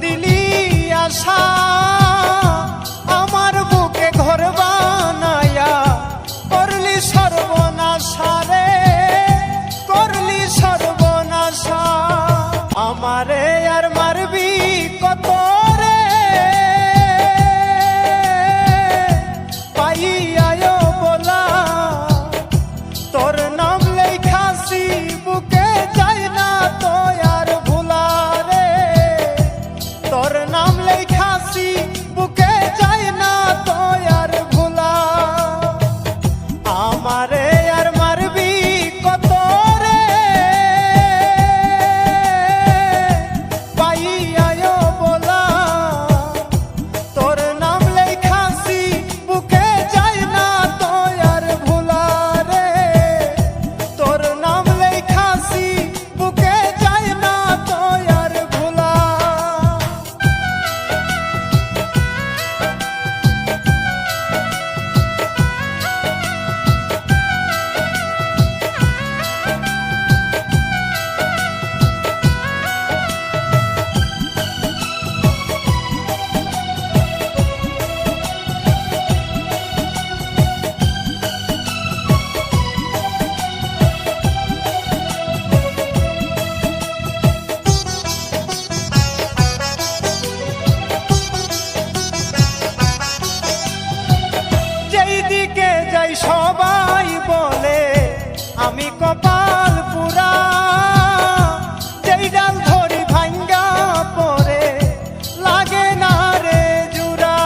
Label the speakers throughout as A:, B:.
A: দিলি আশা আমার বুকে ঘর বানায়া করলি সর্বনাশা রে, করলি সর্বনাশা। আমারে আর মারবি কত রে, পাইয়ায় বলা তোর নাম লেখাছি বুকে যায় না তো আর ভুলা রে, তোর নাম লেখাছি বুকে যায় না তো আর ভুলা। আমারে আর মারবি কত রে, পাইয়ায় বলা তোর নাম লেখাছি বুকে যায় না তো আর ভুলা রে, তোর নাম লেখাছি বুকে যায় না তো আর ভুলা। যেদিকে যাই সবাই বলে আমি কপাল পুরা, যেই ডাল ধরি ভাঙ্গা পরে লাগে না রে জুরা।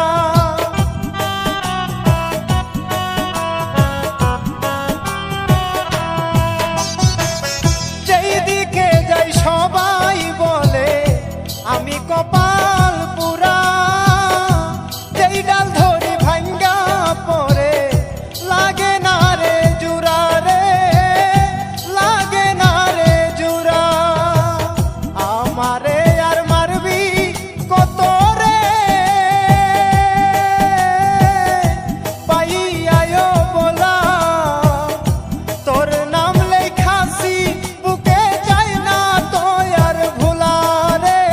A: যেদিকে যাই সবাই বলে আমি কপাল পুরা, যেই ডাল ধরি ভাঙ্গা পরে লাগে না রে জুরা রে, লাগে না রে জুরা। আমারে আর মারবি কত রে, পাইয়ায় বলা তোর নাম লেখাছি বুকে যায় না তো আর ভুলা রে,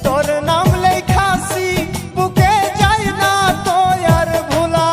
A: তোর নাম লেখাছি বুকে যায় না তো আর ভুলা।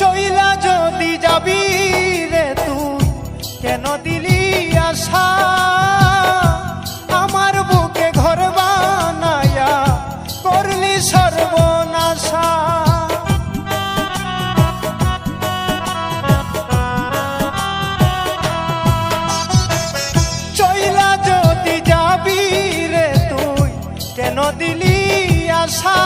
A: চইলা যদি যাবি রে তুই কেন দিলি আশা আমার বুকে ঘর বানায়া করলি সর্বনাশা। চইলা যদি যাবি রে তুই কেন দিলি আশা